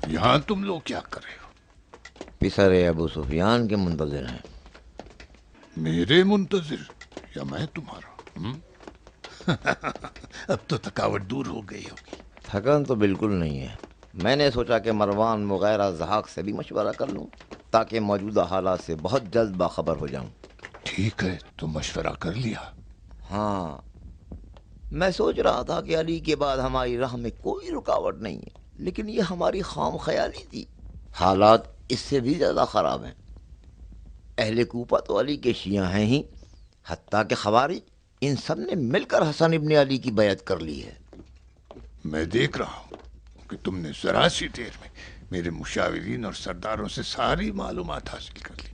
यहाँ तुम लोग क्या कर रहे हो? पिसरे अबू सुफियान के मुंतजिर हैं। मेरे मुंतजिर या मैं तुम्हारा? अब तो थकावट दूर हो गई होगी। थकन तो बिल्कुल नहीं है। मैंने सोचा कि मरवान वगैरह ज़हाक से भी मशवरा कर लूं ताकि मौजूदा हालात से बहुत जल्द बाखबर हो जाऊं। ठीक है, तो मशवरा कर लिया। हाँ, मैं सोच रहा था कि अली के बाद हमारी राह में कोई रुकावट नहीं है, लेकिन ये हमारी खाम ख्याली थी। हालात इससे भी ज़्यादा ख़राब हैं। अहले कूफा तो अली के शिया हैं ही, हत्ता के खवारिज इन सब ने मिलकर हसन इब्न अली की बैत कर ली है। मैं देख रहा हूँ कि तुमने जरा सी देर में मेरे मुशाविरीन और सरदारों से सारी मालूमात हासिल कर ली।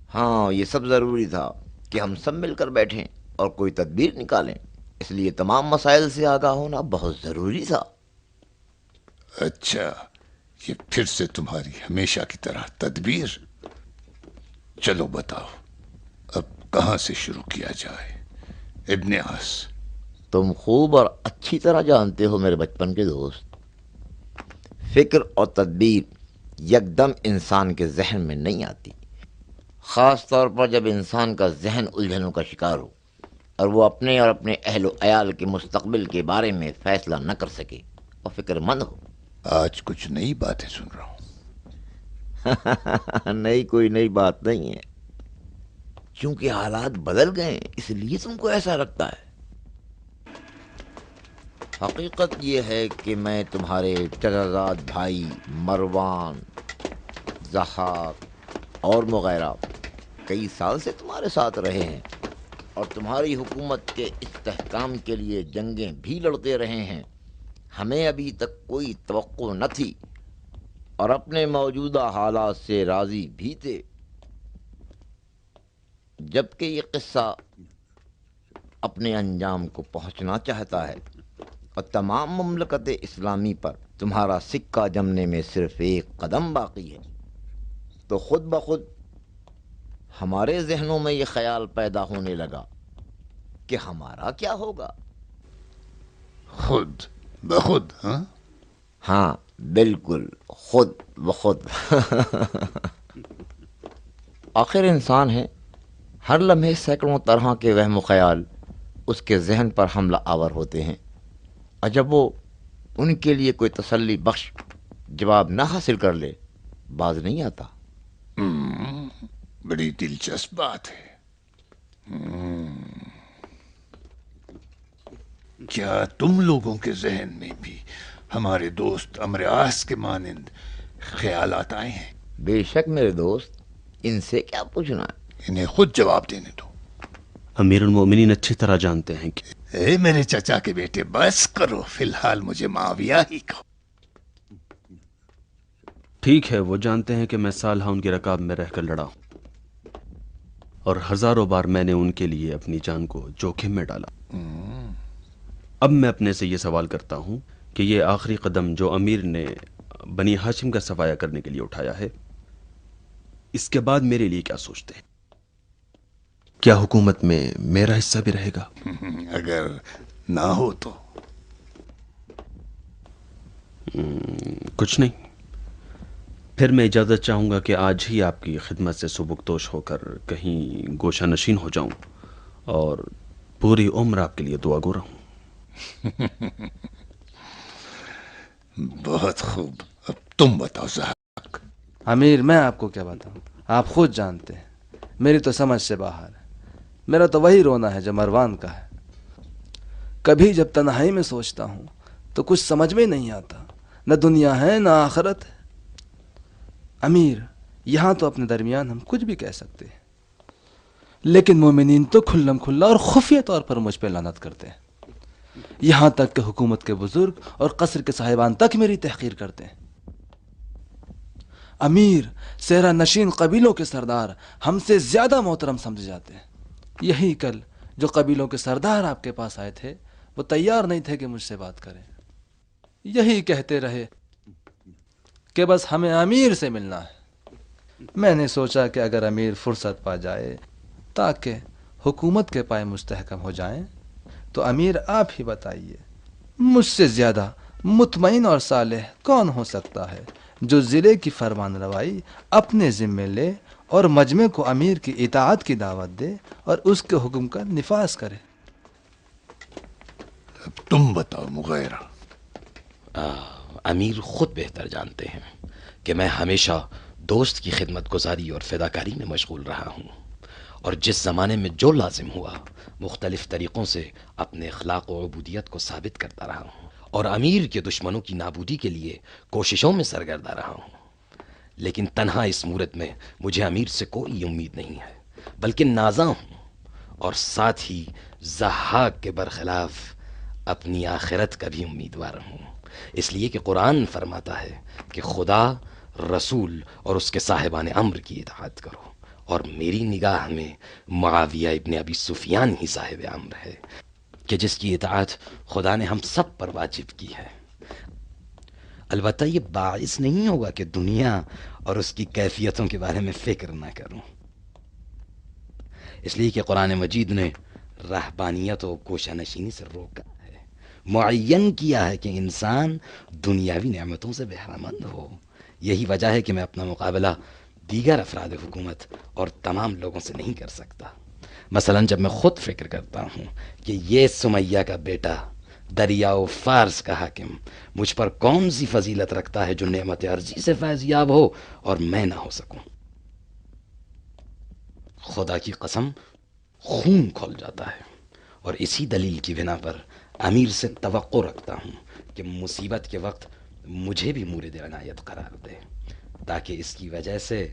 हाँ, ये सब ज़रूरी था कि हम सब मिलकर बैठें और कोई तदबीर निकालें, इसलिए तमाम मसाइल से आगाह होना बहुत ज़रूरी था। अच्छा, ये फिर से तुम्हारी हमेशा की तरह तदबीर। चलो बताओ, अब कहाँ से शुरू किया जाए? इब्ने आस। तुम खूब और अच्छी तरह जानते हो मेरे बचपन के दोस्त, फिक्र और तदबीर यकदम इंसान के जहन में नहीं आती, ख़ास तौर पर जब इंसान का जहन उलझनों का शिकार हो और वो अपने और अपने अहल व अयाल के मुस्तकबिल के बारे में फ़ैसला न कर सके और फिक्रमंद हो। आज कुछ नई बातें सुन रहा हूँ। नई कोई नई बात नहीं है, क्योंकि हालात बदल गए हैं, इसलिए तुमको ऐसा लगता है। हकीकत ये है कि मैं तुम्हारे चचाजाद भाई मरवान, ज़हाक और वगैरह कई साल से तुम्हारे साथ रहे हैं और तुम्हारी हुकूमत के इस्तेहकाम के लिए जंगें भी लड़ते रहे हैं। हमें अभी तक कोई तवक्को न थी और अपने मौजूदा हालात से राज़ी भी थे, जबकि ये किस्सा अपने अंजाम को पहुंचना चाहता है और तमाम ममलकत इस्लामी पर तुम्हारा सिक्का जमने में सिर्फ एक कदम बाकी है। तो खुद ब खुद हमारे जहनों में ये ख्याल पैदा होने लगा कि हमारा क्या होगा। खुद बखुद? हाँ हाँ, बिल्कुल खुद ब खुद। आखिर इंसान है, हर लम्हे सैकड़ों तरह के वहम ख्याल उसके जहन पर हमला आवर होते हैं और जब वो उनके लिए कोई तसल्ली बख्श जवाब ना हासिल कर ले, बाज नहीं आता। बड़ी दिलचस्प बात है। क्या तुम लोगों के जहन में भी हमारे दोस्त अमरास के मानिंद ख्यालात आए हैं? बेशक मेरे दोस्त, इनसे क्या पूछना है। इन्हें खुद जवाब देने दो। अमीरुल मोमिनीन अच्छी तरह जानते हैं कि ए मेरे चचा के बेटे, बस करो, फिलहाल मुझे माविया ही कहो। ठीक है, वो जानते हैं कि मैं सालहा उनकी रकाब में रहकर लड़ा हूं और हजारों बार मैंने उनके लिए अपनी जान को जोखिम में डाला। अब मैं अपने से ये सवाल करता हूं कि ये आखिरी कदम जो अमीर ने बनी हाशिम का सफाया करने के लिए उठाया है, इसके बाद मेरे लिए क्या सोचते हैं? क्या हुकूमत में मेरा हिस्सा भी रहेगा? अगर ना हो तो? कुछ नहीं, फिर मैं इजाज़त चाहूँगा कि आज ही आपकी खिदमत से सुबुकदोश होकर कहीं गोशा नशीन हो जाऊं और पूरी उम्र आपके लिए दुआ गो रहूं। बहुत खूब, अब तुम बताओ ज़हाक। अमीर, मैं आपको क्या बताऊं, आप खुद जानते हैं, मेरी तो समझ से बाहर है। मेरा तो वही रोना है जो मरवान का है। कभी जब तन्हाई में सोचता हूं तो कुछ समझ में नहीं आता, न दुनिया है न आखिरत है। अमीर, यहाँ तो अपने दरमियान हम कुछ भी कह सकते हैं, लेकिन मोमिनीन तो खुल्लम खुल्ला और खुफिया तौर पर मुझ पर लानत करते हैं। यहाँ तक कि हुकूमत के बुजुर्ग और कसर के साहिबान तक मेरी तहकीर करते हैं। अमीर, सेहरा नशीन कबीलों के सरदार हमसे ज्यादा मोहतरम समझे जाते हैं। यही कल जो कबीलों के सरदार आपके पास आए थे, वो तैयार नहीं थे कि मुझसे बात करें। यही कहते रहे कि बस हमें अमीर से मिलना है। मैंने सोचा कि अगर अमीर फुर्सत पा जाए ताकि हुकूमत के पाए मुस्तहकम हो जाएं, तो अमीर आप ही बताइए, मुझसे ज्यादा مطمئن اور صالح کون ہو سکتا ہے جو ضلع کی فرمان روائی اپنے ذمے لے اور مجمع کو امیر کی اطاعت کی دعوت دے اور اس کے حکم کا نفاذ کرے؟ اب تم بتاؤ مغیرہ۔ امیر خود بہتر جانتے ہیں کہ میں ہمیشہ دوست کی خدمت گزاری اور فداکاری میں مشغول رہا ہوں، اور جس زمانے میں جو لازم ہوا مختلف طریقوں سے اپنے اخلاق و عبودیت کو ثابت کرتا رہا ہوں، اور امیر کے دشمنوں کی نابودی کے لیے کوششوں میں سرگردہ رہا ہوں۔ لیکن تنہا اس مورد میں مجھے امیر سے کوئی امید نہیں ہے، بلکہ نازاں ہوں، اور ساتھ ہی ضحاک کے برخلاف اپنی آخرت کا بھی امیدوار ہوں، اس لیے کہ قرآن فرماتا ہے کہ خدا، رسول اور اس کے صاحبان امر کی اطاعت کرو، اور میری نگاہ میں معاویہ ابن ابی سفیان ہی صاحب امر ہے کہ جس کی اطاعت خدا نے ہم سب پر واجب کی ہے۔ البتہ یہ باعث نہیں ہوگا کہ دنیا اور اس کی کیفیتوں کے بارے میں فکر نہ کروں، اس لیے کہ قرآن مجید نے رہبانیت و گوشہ نشینی سے روکا ہے، معین کیا ہے کہ انسان دنیاوی نعمتوں سے بہرمند ہو۔ یہی وجہ ہے کہ میں اپنا مقابلہ دیگر افراد حکومت اور تمام لوگوں سے نہیں کر سکتا۔ مثلا جب میں خود فکر کرتا ہوں کہ یہ سمیہ کا بیٹا دریاؤ فارس کا حاکم مجھ پر کون سی فضیلت رکھتا ہے جو نعمت عرضی سے فیض یاب ہو اور میں نہ ہو سکوں، خدا کی قسم خون کھول جاتا ہے، اور اسی دلیل کی بنا پر امیر سے توقع رکھتا ہوں کہ مصیبت کے وقت مجھے بھی مورد عنایت قرار دے، تاکہ اس کی وجہ سے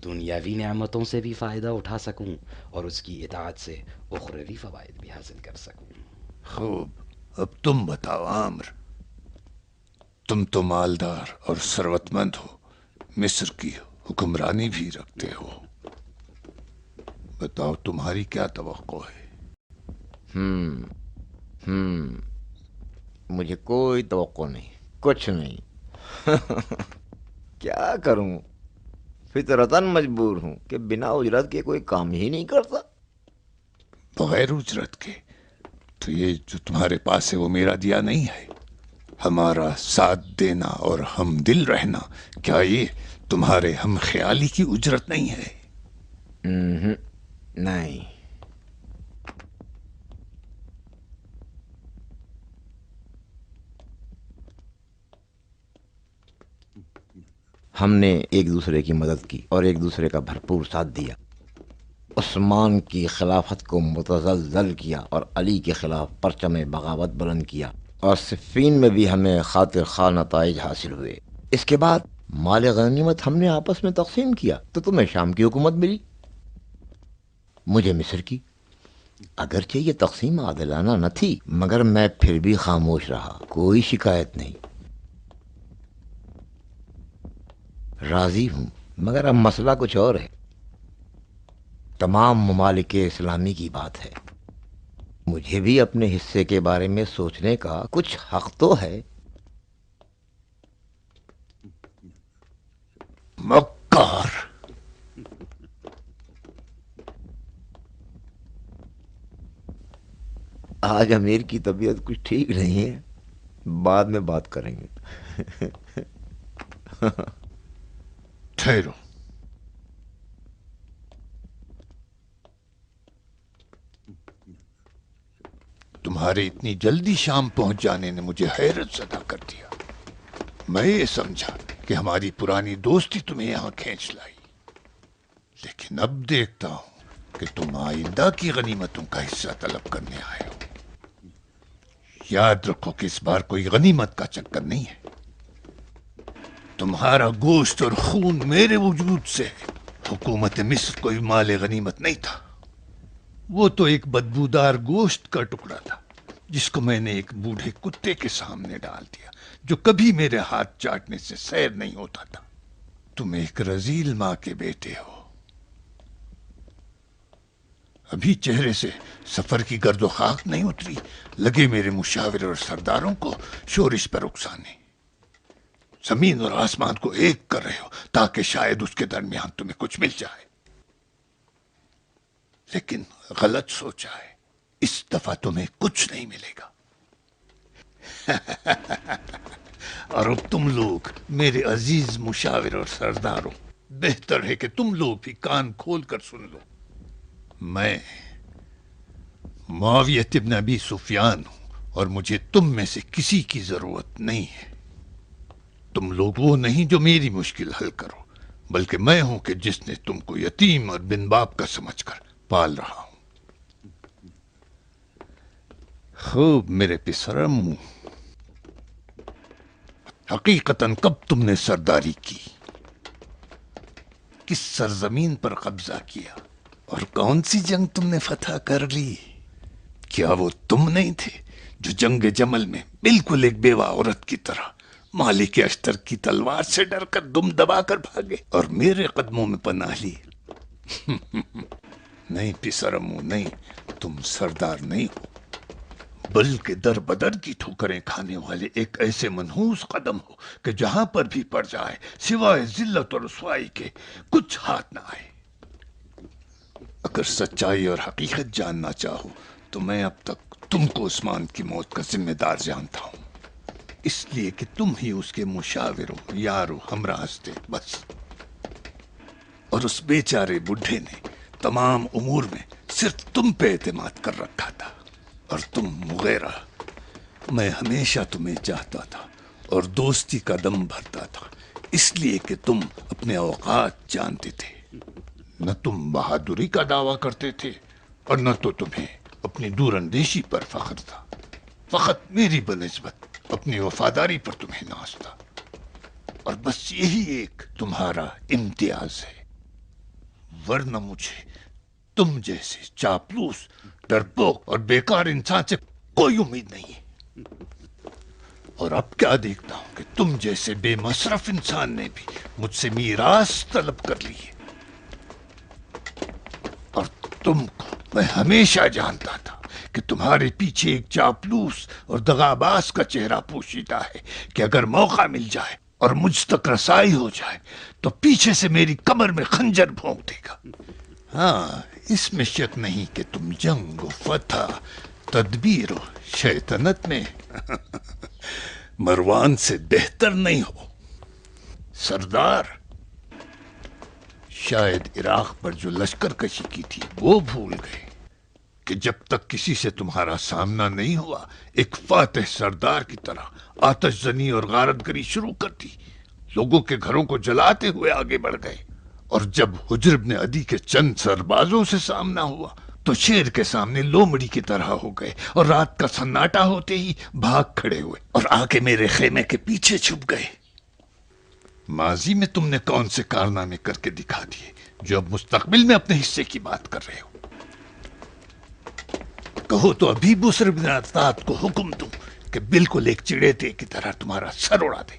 دنیاوی نعمتوں سے بھی فائدہ اٹھا سکوں اور اس کی اطاعت سے اخروی فوائد بھی حاصل کر سکوں۔ خوب، اب تم بتاؤ عامر، تم تو مالدار اور ثروت مند ہو، مصر کی حکمرانی بھی رکھتے ہو، بتاؤ تمہاری کیا توقع ہے؟ مجھے کوئی توقع نہیں، کچھ نہیں۔ کیا کروں، فطرتاً مجبور ہوں کہ بنا اجرت کے کوئی کام ہی نہیں کرتا۔ بغیر اجرت کے؟ تو یہ جو تمہارے پاس ہے وہ میرا دیا نہیں ہے؟ ہمارا ساتھ دینا اور ہم دل رہنا، کیا یہ تمہارے ہم خیالی کی اجرت نہیں ہے؟ نہیں، ہم نے ایک دوسرے کی مدد کی اور ایک دوسرے کا بھرپور ساتھ دیا، عثمان کی خلافت کو متزلزل کیا اور علی کے خلاف پرچم بغاوت بلند کیا، اور صفین میں بھی ہمیں خاطر خواہ نتائج حاصل ہوئے۔ اس کے بعد مال غنیمت ہم نے آپس میں تقسیم کیا، تو تمہیں شام کی حکومت ملی، مجھے مصر کی۔ اگرچہ یہ تقسیم عادلانہ نہ تھی، مگر میں پھر بھی خاموش رہا، کوئی شکایت نہیں، راضی ہوں۔ مگر اب مسئلہ کچھ اور ہے، تمام ممالک اسلامی کی بات ہے، مجھے بھی اپنے حصے کے بارے میں سوچنے کا کچھ حق تو ہے۔ مکار! آج امیر کی طبیعت کچھ ٹھیک نہیں ہے، بعد میں بات کریں گے۔ ٹھہرو، تمہارے اتنی جلدی شام پہنچ جانے نے مجھے حیرت زدہ کر دیا۔ میں یہ سمجھا کہ ہماری پرانی دوستی تمہیں یہاں کھینچ لائی، لیکن اب دیکھتا ہوں کہ تم آئندہ کی غنیمتوں کا حصہ طلب کرنے آئے ہو۔ یاد رکھو کہ اس بار کوئی غنیمت کا چکر نہیں ہے، تمہارا گوشت اور خون میرے وجود سے ہے۔ حکومت مصر کوئی مال غنیمت نہیں تھا، وہ تو ایک بدبودار گوشت کا ٹکڑا تھا جس کو میں نے ایک بوڑھے کتے کے سامنے ڈال دیا جو کبھی میرے ہاتھ چاٹنے سے سیر نہیں ہوتا تھا۔ تم ایک رذیل ماں کے بیٹے ہو، ابھی چہرے سے سفر کی گرد و خاک نہیں اتری، لگے میرے مشاور اور سرداروں کو شورش پر اکسانے۔ زمین اور آسمان کو ایک کر رہے ہو تاکہ شاید اس کے درمیان تمہیں کچھ مل جائے، لیکن غلط سوچا ہے، اس دفعہ تمہیں کچھ نہیں ملے گا۔ اور اب تم لوگ میرے عزیز مشاور اور سرداروں، بہتر ہے کہ تم لوگ بھی کان کھول کر سن لو۔ میں معاویہ ابن ابی سفیان ہوں اور مجھے تم میں سے کسی کی ضرورت نہیں ہے۔ تم لوگ وہ نہیں جو میری مشکل حل کرو، بلکہ میں ہوں کہ جس نے تم کو یتیم اور بن باپ کا سمجھ کر پال رہا ہوں۔ خوب میرے پسرم، حقیقتاً کب تم نے سرداری کی، کس سرزمین پر قبضہ کیا، اور کون سی جنگ تم نے فتح کر لی؟ کیا وہ تم نہیں تھے جو جنگ جمل میں بالکل ایک بیوہ عورت کی طرح مالک اشتر کی تلوار سے ڈر کر دم دبا کر بھاگے اور میرے قدموں میں پناہ لی؟ نہیں پسرمو، نہیں، تم سردار نہیں ہو، بلکہ در بدر کی ٹھوکریں کھانے والے ایک ایسے منحوس قدم ہو کہ جہاں پر بھی پڑ جائے سوائے ذلت اور رسوائی کے کچھ ہاتھ نہ آئے۔ اگر سچائی اور حقیقت جاننا چاہو تو میں اب تک تم کو عثمان کی موت کا ذمہ دار جانتا ہوں، اس لیے کہ تم ہی اس کے مشاور ہو، یار ہو، ہمراہ تھے بس۔ اور اس بیچارے بڈھے نے تمام امور میں صرف تم پہ اعتماد کر رکھا تھا، اور تم مغیرہ، میں ہمیشہ تمہیں چاہتا تھا اور دوستی کا دم بھرتا تھا، اس لیے کہ تم اپنے اوقات جانتے تھے۔ نہ تم بہادری کا دعویٰ کرتے تھے اور نہ تو تمہیں اپنی دور اندیشی پر فخر تھا، فقط میری بنسبت اپنی وفاداری پر تمہیں ناز تھا، اور بس یہی ایک تمہارا امتیاز ہے، ورنہ مجھے تم جیسے چاپلوس، ڈرپوک اور بیکار انسان سے کوئی امید نہیں ہے۔ اور اب کیا دیکھتا ہوں کہ تم جیسے بے مصرف انسان نے بھی مجھ سے میراث طلب کر لی ہے، اور تم کو میں ہمیشہ جانتا تھا کہ تمہارے پیچھے ایک چاپلوس اور دغاباز کا چہرہ پوشیدہ ہے کہ اگر موقع مل جائے اور مجھ تک رسائی ہو جائے تو پیچھے سے میری کمر میں خنجر بھونک دے گا۔ ہاں، اس میں شک نہیں کہ تم جنگ و فتح، تدبیر و شیطنت میں مروان سے بہتر نہیں ہو۔ سردار، شاید عراق پر جو لشکر کشی کی تھی وہ بھول گئے کہ جب تک کسی سے تمہارا سامنا نہیں ہوا ایک فاتح سردار کی طرح آتش زنی اور غارت گری شروع کر دی، لوگوں کے گھروں کو جلاتے ہوئے آگے بڑھ گئے، اور جب حجر بن عدی کے چند سربازوں سے سامنا ہوا تو شیر کے سامنے لومڑی کی طرح ہو گئے، اور رات کا سناٹا ہوتے ہی بھاگ کھڑے ہوئے اور آ کے میرے خیمے کے پیچھے چھپ گئے۔ ماضی میں تم نے کون سے کارنامے کر کے دکھا دیے جو اب مستقبل میں اپنے حصے کی بات کر رہے ہو؟ کہو تو ابھی بسر بن عطاد کو حکم دوں کہ بالکل ایک چڑیٹے کی طرح تمہارا سر اڑا دے،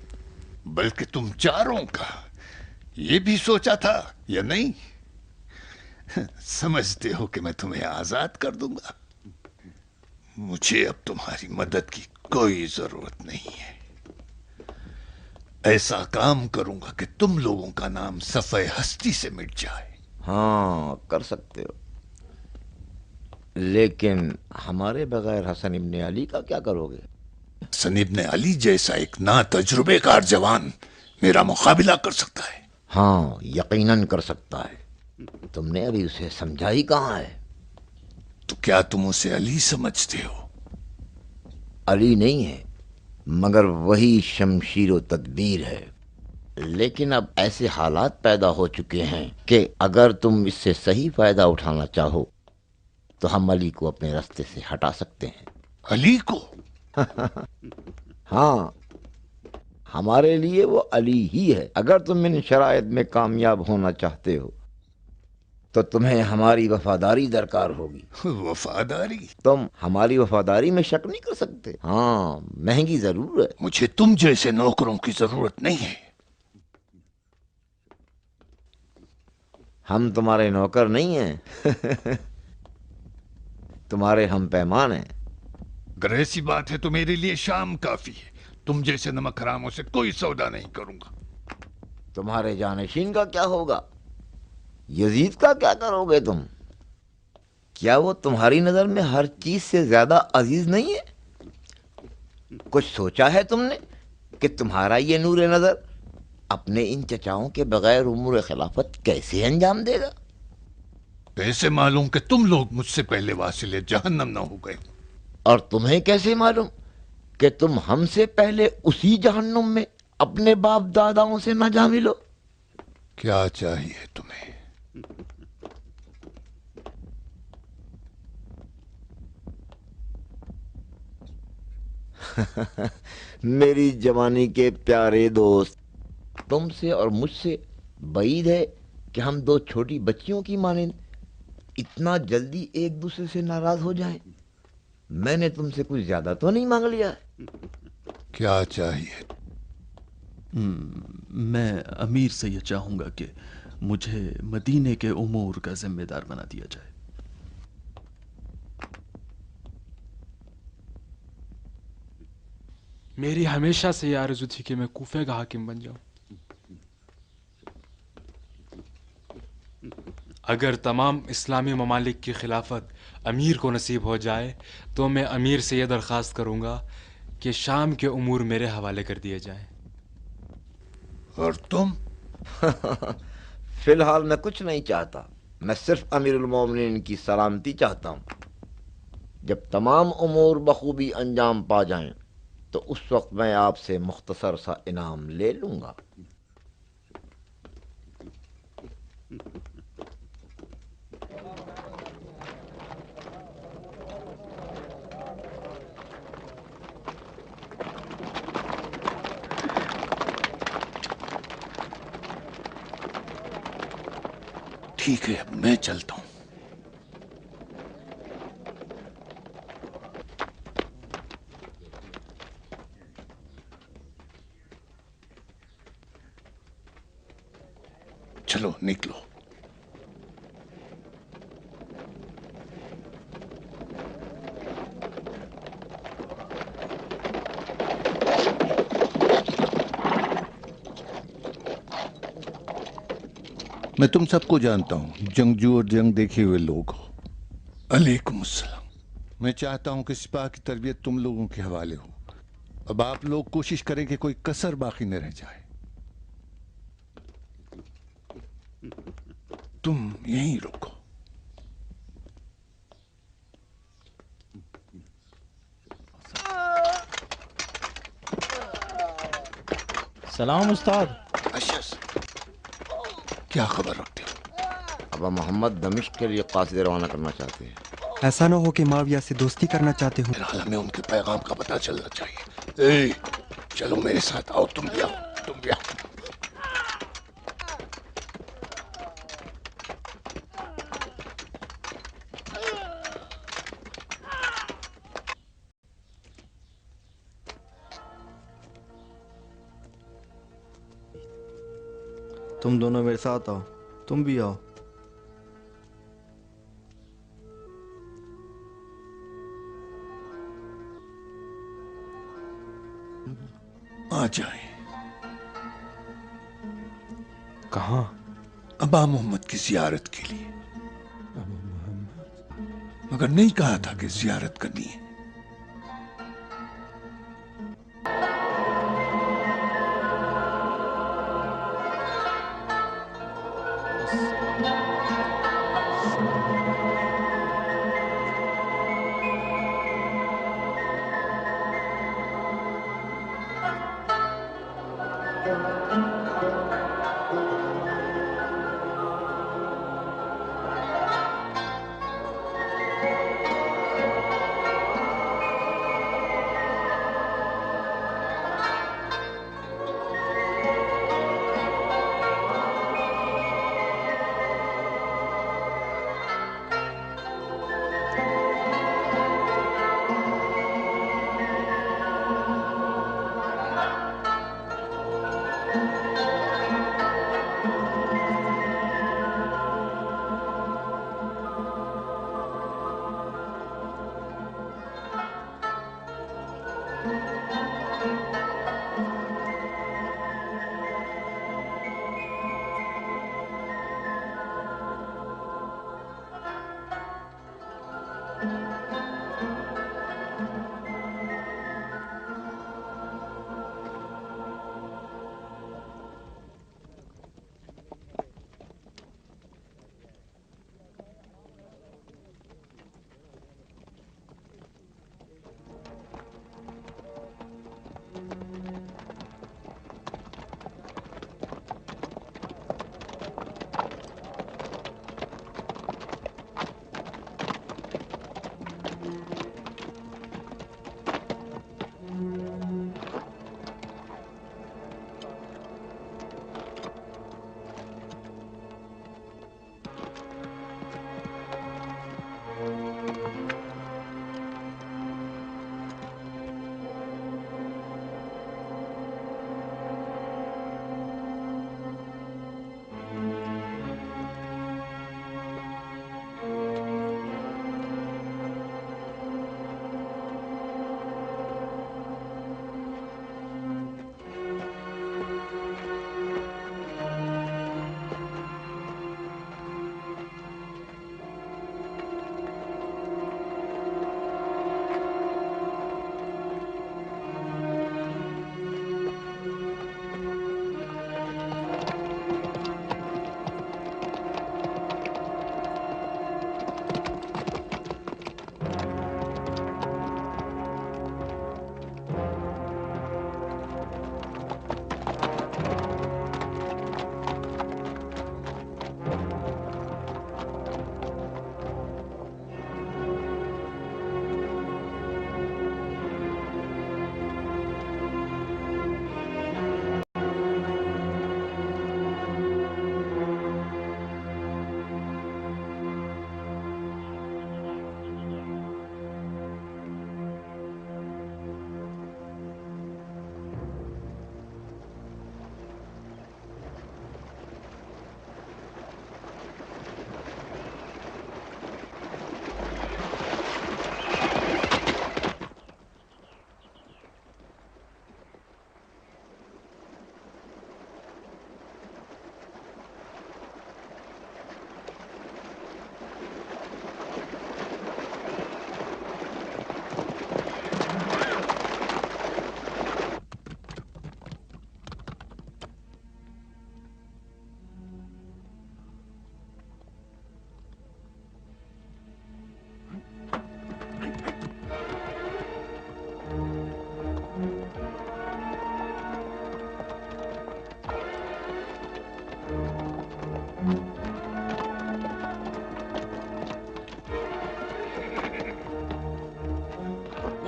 بلکہ تم چاروں کا یہ بھی سوچا تھا یا نہیں؟ سمجھتے ہو کہ میں تمہیں آزاد کر دوں گا؟ مجھے اب تمہاری مدد کی کوئی ضرورت نہیں ہے۔ ایسا کام کروں گا کہ تم لوگوں کا نام صفحہ ہستی سے مٹ جائے۔ ہاں، کر سکتے ہو، لیکن ہمارے بغیر حسن ابن علی کا کیا کرو گے؟ حسن ابن علی جیسا ایک نا تجربے کار جوان میرا مقابلہ کر سکتا ہے؟ ہاں، یقیناً کر سکتا ہے۔ تم نے ابھی اسے سمجھا ہی کہاں ہے؟ تو کیا تم اسے علی سمجھتے ہو؟ علی نہیں ہے، مگر وہی شمشیر و تدبیر ہے، لیکن اب ایسے حالات پیدا ہو چکے ہیں کہ اگر تم اس سے صحیح فائدہ اٹھانا چاہو تو ہم علی کو اپنے راستے سے ہٹا سکتے ہیں۔ علی کو؟ ہاں، ہمارے لیے وہ علی ہی ہے۔ اگر تم ان شرائط میں کامیاب ہونا چاہتے ہو تو تمہیں ہماری وفاداری درکار ہوگی۔ وفاداری؟ تم ہماری وفاداری میں شک نہیں کر سکتے۔ ہاں، مہنگی ضرور ہے۔ مجھے تم جیسے نوکروں کی ضرورت نہیں ہے۔ ہم تمہارے نوکر نہیں ہیں، تمہارے ہم پیمان ہیں۔ اگر ایسی بات ہے تو میرے لیے شام کافی ہے، تم جیسے نمک حراموں سے کوئی سودا نہیں کروں گا۔ تمہارے جانشین کا کیا ہوگا؟ یزید کا کیا کرو گے تم؟ کیا وہ تمہاری نظر میں ہر چیز سے زیادہ عزیز نہیں ہے؟ کچھ سوچا ہے تم نے کہ تمہارا یہ نور نظر اپنے ان چچاؤں کے بغیر امور خلافت کیسے انجام دے گا؟ کیسے معلوم کہ تم لوگ مجھ سے پہلے واصل جہنم نہ ہو گئے؟ اور تمہیں کیسے معلوم کہ تم ہم سے پہلے اسی جہنم میں اپنے باپ داداؤں سے نہ جا ملو؟ کیا چاہیے تمہیں؟ میری جوانی کے پیارے دوست، تم سے اور مجھ سے بعید ہے کہ ہم دو چھوٹی بچیوں کی مانند اتنا جلدی ایک دوسرے سے ناراض ہو جائیں۔ میں نے تم سے کچھ زیادہ تو نہیں مانگ لیا؟ کیا چاہیے؟ میں امیر سے یہ چاہوں گا کہ مجھے مدینے کے امور کا ذمہ دار بنا دیا جائے۔ میری ہمیشہ سے یہ آرزو تھی کہ میں کوفے کا حاکم بن جاؤں۔ اگر تمام اسلامی ممالک کی خلافت امیر کو نصیب ہو جائے تو میں امیر سے یہ درخواست کروں گا کہ شام کے امور میرے حوالے کر دیے جائیں۔ اور تم؟ فی الحال میں کچھ نہیں چاہتا، میں صرف امیر المومنین کی سلامتی چاہتا ہوں۔ جب تمام امور بخوبی انجام پا جائیں تو اس وقت میں آپ سے مختصر سا انعام لے لوں گا۔ ٹھیک ہے، میں چلتا ہوں۔ چلو نکلو۔ میں تم سب کو جانتا ہوں، جنگجو اور جنگ دیکھے ہوئے لوگ ہو۔ علیکم السلام۔ میں چاہتا ہوں کہ سپاہ کی تربیت تم لوگوں کے حوالے ہو۔ اب آپ لوگ کوشش کریں کہ کوئی کسر باقی نہ رہ جائے۔ تم یہیں رکو۔ سلام استاد۔ اشس، کیا خبر رکھتے ہو؟ ابا محمد دمشق کے لیے قاصد روانہ کرنا چاہتے ہیں۔ ایسا نہ ہو کہ معاویہ سے دوستی کرنا چاہتے ہوں۔ فی الحال ہمیں ان کے پیغام کا پتہ چلنا چاہیے۔ چلو میرے ساتھ آؤ، تم بھی آؤ، تم بھی آؤ۔ تم دونوں میرے ساتھ آؤ، تم بھی آؤ۔ آ جائیں۔ کہاں؟ ابا محمد کی زیارت کے لیے۔ مگر نہیں کہا تھا کہ زیارت کرنی ہے۔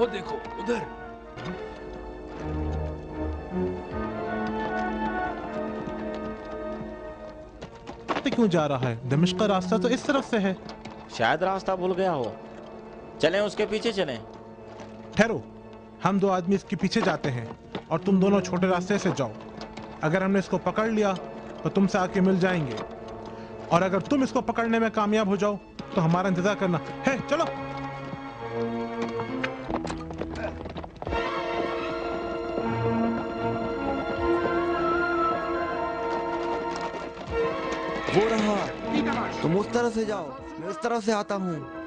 वो देखो उधर। क्यों जा रहा है? दमिश्क का रास्ता तो इस तरफ से है। शायद रास्ता भूल गया हो। चलें उसके पीछे चलें। ठहरो, हम दो आदमी इसके पीछे जाते हैं और तुम दोनों छोटे रास्ते से जाओ। अगर हमने इसको पकड़ लिया तो तुमसे आके मिल जाएंगे, और अगर तुम इसको पकड़ने में कामयाब हो जाओ तो हमारा इंतजार करना है। चलो। वो रहा, तुम उस तरफ से जाओ, मैं इस तरफ से आता हूँ।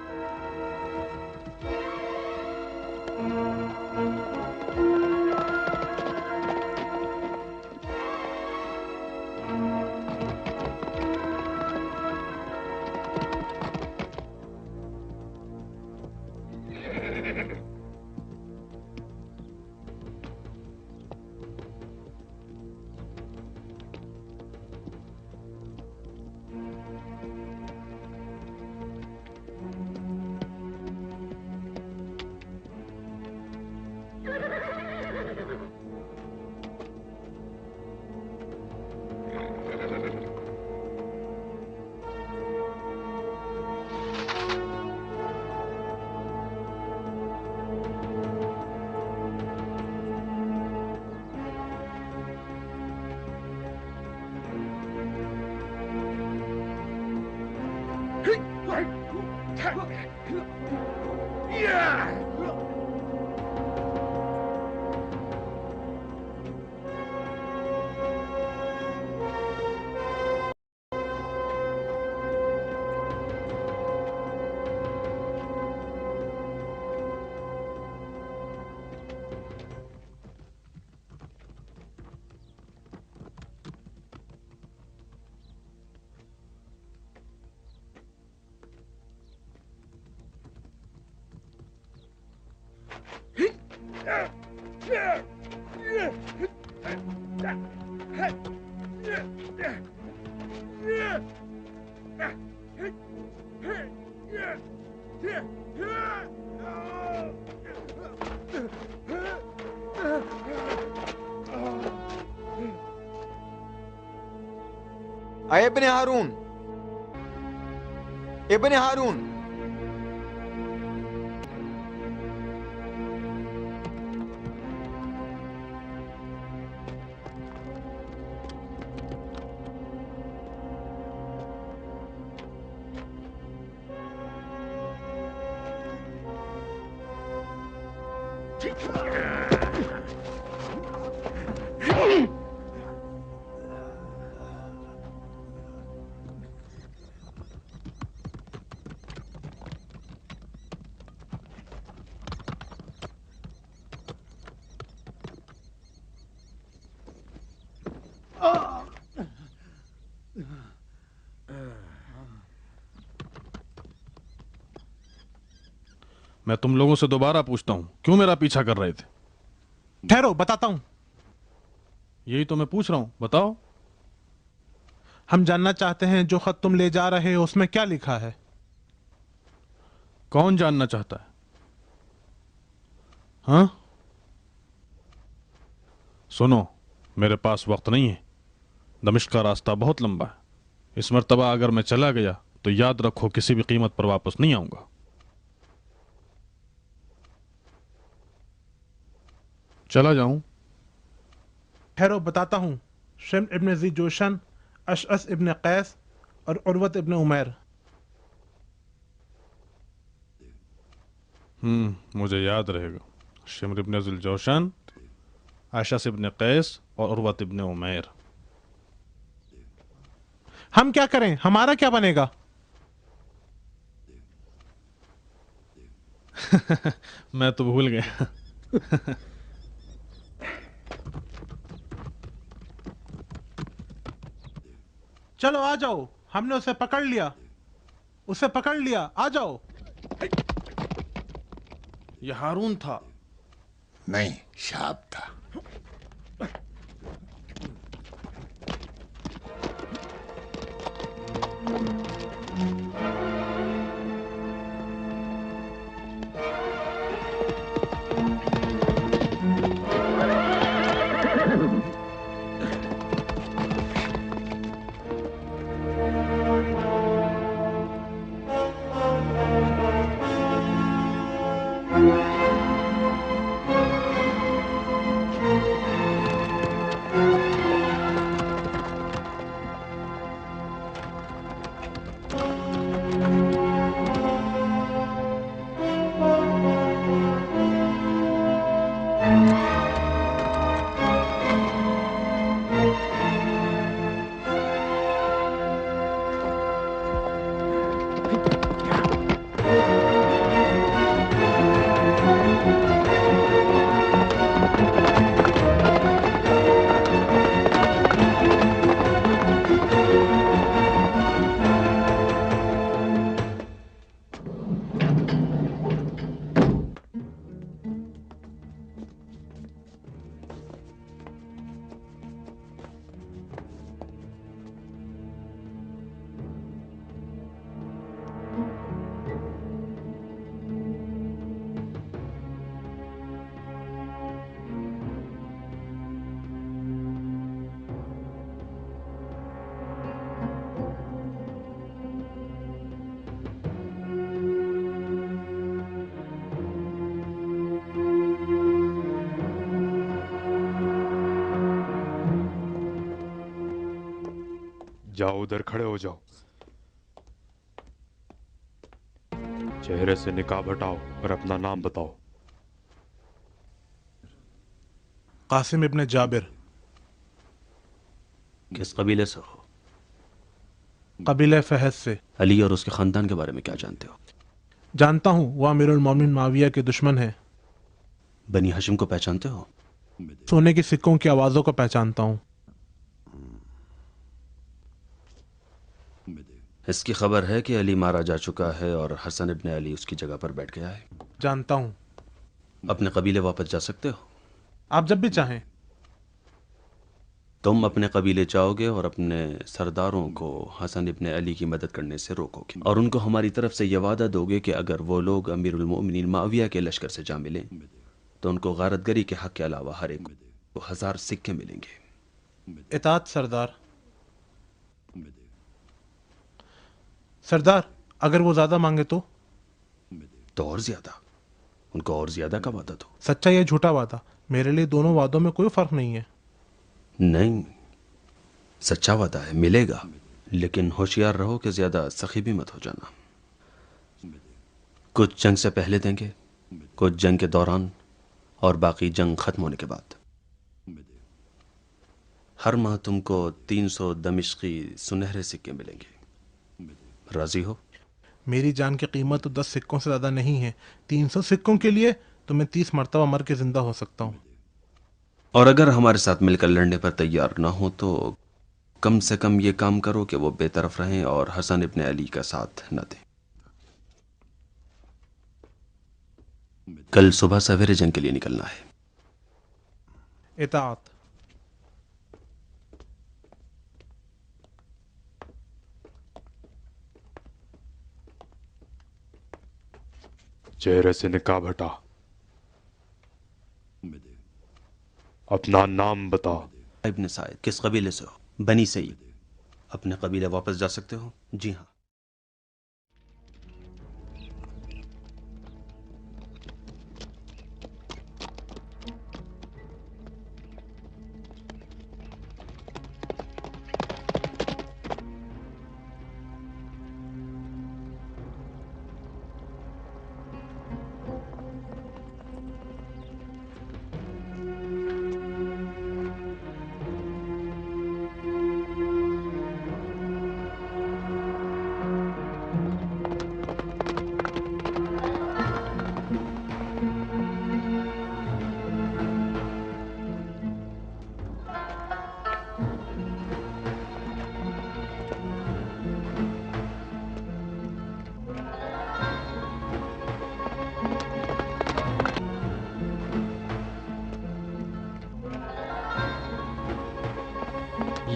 इब्ने हारून, इब्ने हारून, मैं तुम लोगों से दोबारा पूछता हूं, क्यों मेरा पीछा कर रहे थे? ठहरो, बताता हूं। यही तो मैं पूछ रहा हूं, बताओ। हम जानना चाहते हैं जो खत तुम ले जा रहे हो उसमें क्या लिखा है। कौन जानना चाहता है? हाँ, सुनो, मेरे पास वक्त नहीं है। दमिश्क का रास्ता बहुत लंबा है। इस मर्तबा अगर मैं चला गया तो याद रखो किसी भी कीमत पर वापस नहीं आऊंगा। चला जाऊं? ठहरो, बताता हूं। शिम्र इब्ने ज़ी जोशन, अशअस इब्ने कैस और उर्वत इब्ने उमैर। मुझे याद रहेगा। शिम्र इब्ने ज़ी जोशन, अशअस इब्ने कैस और उर्वत इब्ने उमैर। हम क्या करें? हमारा क्या बनेगा? मैं तो भूल गया। चलो आ जाओ, हमने उसे पकड़ लिया, उसे पकड़ लिया, आ जाओ। ये हारून था। नहीं, शाब था। जाओ उधर खड़े हो जाओ। चेहरे से निकाब हटाओ और अपना नाम बताओ। कासिम इब्न जाबिर। किस कबीले से हो? कबीले फहद से। अली और उसके खानदान के बारे में क्या जानते हो? जानता हूँ वह अमीरुल मोमिन माविया के दुश्मन है। बनी हाशिम को पहचानते हो? सोने के सिक्कों की आवाज़ों को पहचानता हूँ। इसकी खबर है कि अली मारा जा चुका है और हसन इब्न अली उसकी जगह पर बैठ गया है। जानता हूँ। अपने कबीले वापस जा सकते हो? आप जब भी चाहें। तुम अपने कबीले जाओगे और अपने सरदारों को हसन इब्न अली की मदद करने से रोकोगे और उनको हमारी तरफ से यह वादा दोगे कि अगर वो लोग अमीरुल मोमिनीन माविया के लश्कर से जा मिलें तो उनको गारतगरी के हक के अलावा हर एक को 1000 सिक्के मिलेंगे। इताअत सरदार। सरदार अगर वो ज्यादा मांगे तो और ज्यादा? उनको और ज्यादा का वादा दो। सच्चा या झूठा वादा, मेरे लिए दोनों वादों में कोई फर्क नहीं है। नहीं, सच्चा वादा है, मिलेगा, लेकिन होशियार रहो कि ज्यादा सखी भी मत हो जाना। कुछ जंग से पहले देंगे, कुछ जंग के दौरान और बाकी जंग खत्म होने के बाद। हर माह तुमको 300 दमिश्की सुनहरे सिक्के मिलेंगे। राजी हो? मेरी जान की कीमत तो 10 सिक्कों से ज्यादा नहीं है। 300 सिक्कों के लिए तो मैं 30 मरतबा मर के जिंदा हो सकता हूँ। और अगर हमारे साथ मिलकर लड़ने पर तैयार ना हो तो कम से कम ये काम करो कि वो बेतरफ रहें और हसन इब्न अली का साथ न दें। कल सुबह सवेरे जंग के लिए निकलना है। इताअत। चेहरे से निकाब हटा, अपना नाम बताओ। इब्न साइद। किस कबीले से हो? बनी सईद। अपने कबीले वापस जा सकते हो? जी हाँ।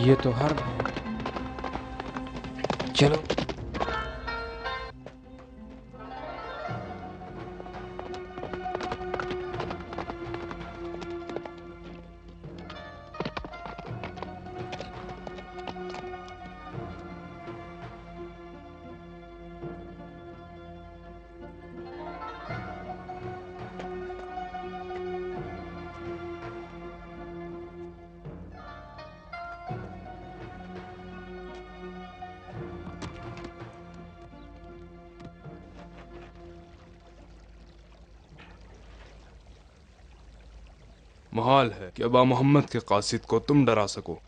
ये तो हर्ब है। चलो मुहाल है कि अबा मोहम्मद के कासिद को तुम डरा सको।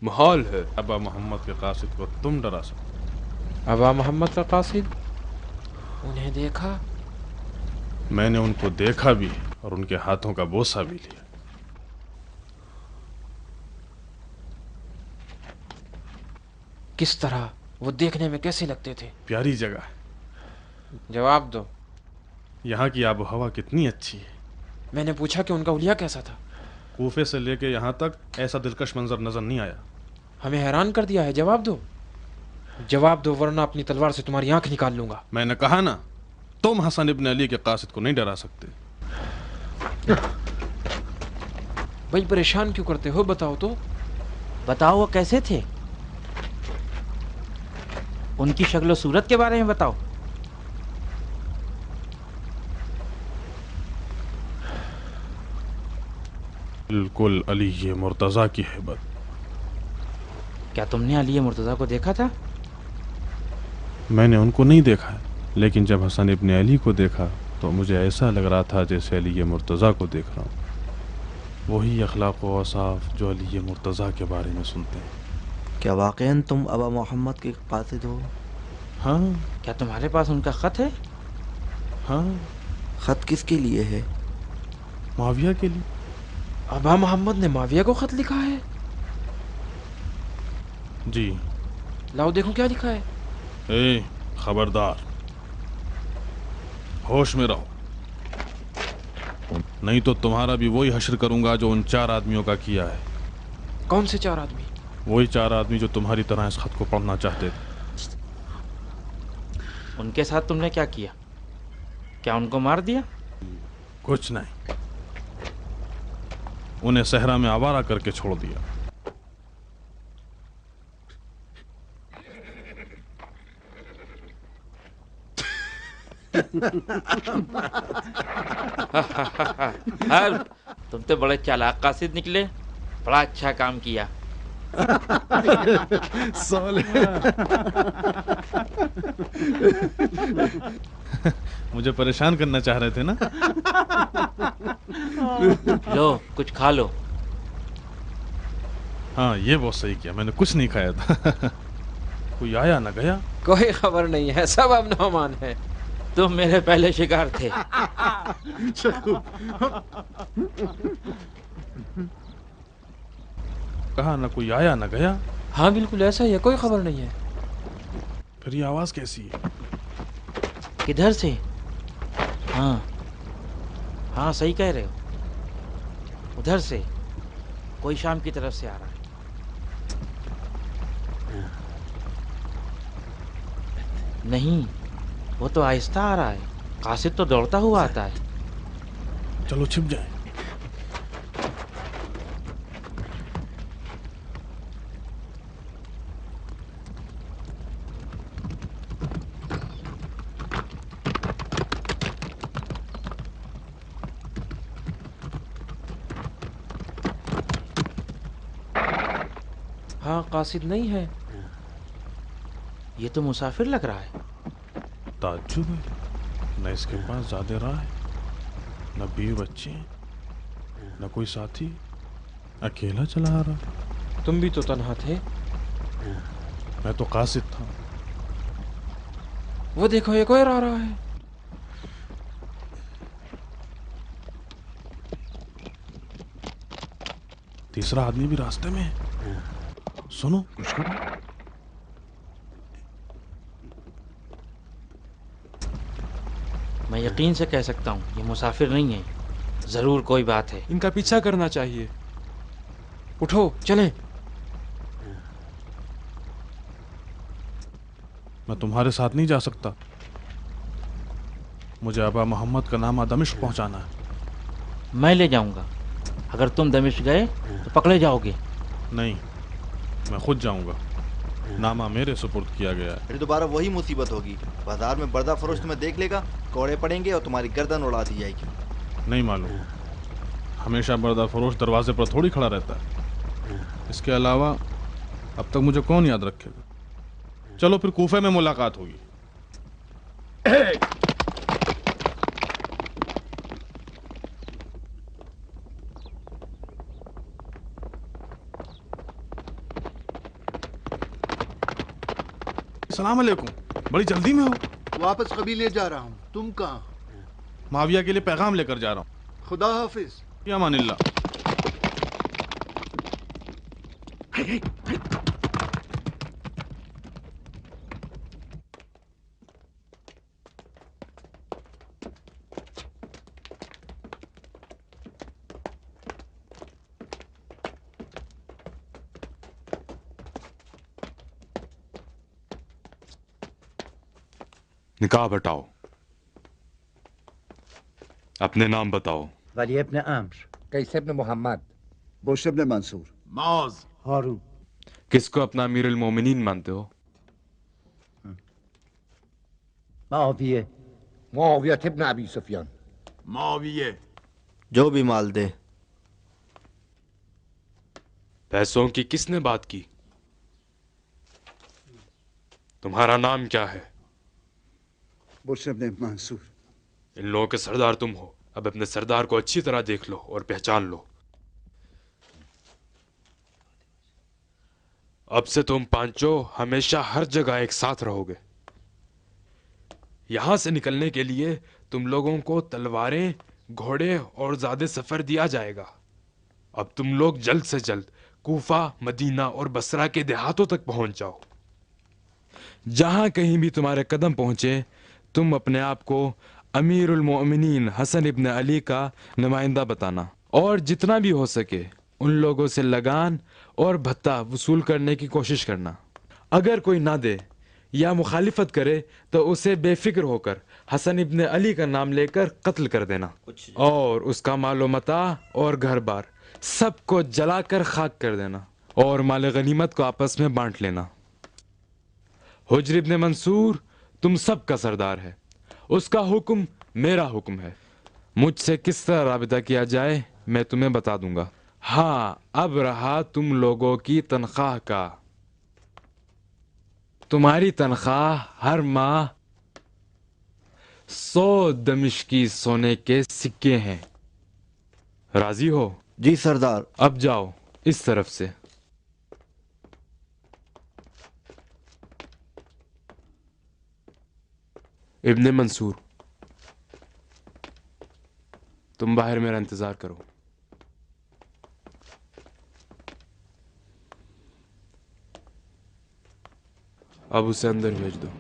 मुहाल है अबा मोहम्मद के कासिद को तुम डरा सको। अबा मोहम्मद का कासिद? उन्हें देखा? मैंने उनको देखा भी और उनके हाथों का बोसा भी लिया। किस तरह? वो देखने में कैसे लगते थे? प्यारी जगह है। जवाब दो। यहाँ की आबो हवा कितनी अच्छी है। मैंने पूछा कि उनका हुलिया कैसा था। कूफे से लेके यहाँ तक ऐसा दिलकश मंजर नजर नहीं आया। हमें हैरान कर दिया है। जवाब दो, जवाब दो, वरना अपनी तलवार से तुम्हारी आंख निकाल लूंगा। मैंने कहा ना, तुम हसन इब्न अली के कासिद को नहीं डरा सकते। भाई परेशान क्यों करते हो? बताओ तो। बताओ वो कैसे थे, उनकी शक्ल सूरत के बारे में बताओ। बिल्कुल अली मुर्तज़ा की हैबत। क्या तुमने अली मुर्तज़ा को देखा था? मैंने उनको नहीं देखा है, लेकिन जब हसन इब्न अली को देखा तो मुझे ऐसा लग रहा था जैसे अली मुर्तज़ा को देख रहा हूँ। वही अखलाक व औसाफ जो अली मुर्तज़ा के बारे में सुनते हैं। क्या वाक़ईन तुम अबा मोहम्मद के कासिद हो? हाँ। क्या तुम्हारे पास उनका खत है? हाँ। खत किसके लिए है? माविया के लिए। अबा मोहम्मद ने माविया को खत लिखा है? जी। लाओ देखो क्या लिखा है। ए खबरदार, होश में रहो, नहीं तो तुम्हारा भी वही हश्र करूंगा जो उन 4 आदमियों का किया है। कौन से 4 आदमी? वही 4 आदमी जो तुम्हारी तरह इस खत को पढ़ना चाहते थे। उनके साथ तुमने क्या किया? क्या उनको मार दिया? कुछ नहीं, उन्हें सहरा में आवारा करके छोड़ दिया। तुम तो बड़े चालाक कासिद निकले, बड़ा अच्छा काम किया। मुझे परेशान करना चाह रहे थे ना? लो कुछ खा लो। हाँ ये बहुत सही किया, मैंने कुछ नहीं खाया था। कोई आया ना गया? कोई खबर नहीं है, सब अब नौमान है। तुम मेरे पहले शिकार थे। कहा ना कोई आया ना गया। हाँ बिल्कुल ऐसा ही है, कोई खबर नहीं है। फिर ये आवाज कैसी है? किधर से? हाँ हाँ सही कह रहे हो, उधर से कोई शाम की तरफ से आ रहा है। नहीं, वो तो आहिस्ता आ रहा है, कासिद तो दौड़ता हुआ आता है। चलो छिप जाए। हाँ कासिद नहीं है। ये तो मुसाफिर लग रहा है। ताज्जुब है, न इसके पास ज्यादा राह है, न बीवी बच्चे हैं, न कोई साथी, अकेला चला आ रहा। तुम भी तो तन्हा थे। मैं तो कासिद था। वो देखो एक और आ रहा है। तीसरा आदमी भी रास्ते में है। सुनो कुछ करो। मैं यकीन से कह सकता हूँ ये मुसाफिर नहीं है, जरूर कोई बात है। इनका पीछा करना चाहिए। उठो चलें। मैं तुम्हारे साथ नहीं जा सकता, मुझे अबा मोहम्मद का नामा दमिश्क पहुंचाना है। मैं ले जाऊंगा, अगर तुम दमिश्क गए तो पकड़े जाओगे। नहीं, मैं खुद जाऊंगा, नामा मेरे सुपुर्द किया गया है। फिर दोबारा वही मुसीबत होगी, बाजार में पर्दा फरोश तुम्हें देख लेगा, कौड़े पड़ेंगे और तुम्हारी गर्दन उड़ा दी जाएगी। नहीं मालूम, हमेशा पर्दा फरोश दरवाजे पर थोड़ी खड़ा रहता है। इसके अलावा अब तक मुझे कौन याद रखेगा। चलो फिर कूफे में मुलाकात होगी। अस्सलाम वालेकुम, बड़ी जल्दी में हो? वापस कबीले जा रहा हूँ, तुम कहाँ? माविया के लिए पैगाम लेकर जा रहा हूँ। खुदा हाफिज। या मानिल्लाह। निकाह हटाओ, अपने नाम बताओ। वली इब्न अम्र, कैस इब्न मोहम्मद, बुश इब्न मंसूर, मौज, हारून। किसको अपना अमीरुल मोमिनीन मानते हो? मुआविया, मुआविया इब्न अबी सुफियान। मुआविया। जो भी माल दे। पैसों की किसने बात की? तुम्हारा नाम क्या है? बुर्शब ने मंसूर। इन लोगों के सरदार तुम हो। अब अपने सरदार को अच्छी तरह देख लो और पहचान लो। अब से तुम पांचों हमेशा हर जगह एक साथ रहोगे। यहां से निकलने के लिए तुम लोगों को तलवारें, घोड़े और ज्यादा सफर दिया जाएगा। अब तुम लोग जल्द से जल्द कूफा, मदीना और बसरा के देहातों तक पहुंच जाओ। जहां कहीं भी तुम्हारे कदम पहुंचे, तुम अपने आप को अमीरुल मोमिनीन हसन इब्न अली का नुमाइंदा बताना, और जितना भी हो सके उन लोगों से लगान और भत्ता वसूल करने की कोशिश करना। अगर कोई ना दे या मुखालिफत करे तो उसे बेफिक्र होकर हसन इब्न अली का नाम लेकर कत्ल कर देना, और उसका मालो मता और घर बार सबको जलाकर खाक कर देना, और माल गनीमत को आपस में बांट लेना। हुज्र इब्न मंसूर तुम सब का सरदार है। उसका हुक्म मेरा हुक्म है। मुझसे किस तरह राबिता किया जाए मैं तुम्हें बता दूंगा। हाँ, अब रहा तुम लोगों की तनख्वाह का। तुम्हारी तनख्वाह हर माह 100 दमिश्की सोने के सिक्के हैं। राजी हो? जी सरदार। अब जाओ इस तरफ से। इब्ने मंसूर, तुम बाहर मेरा इंतजार करो। अब उसे अंदर भेज दो।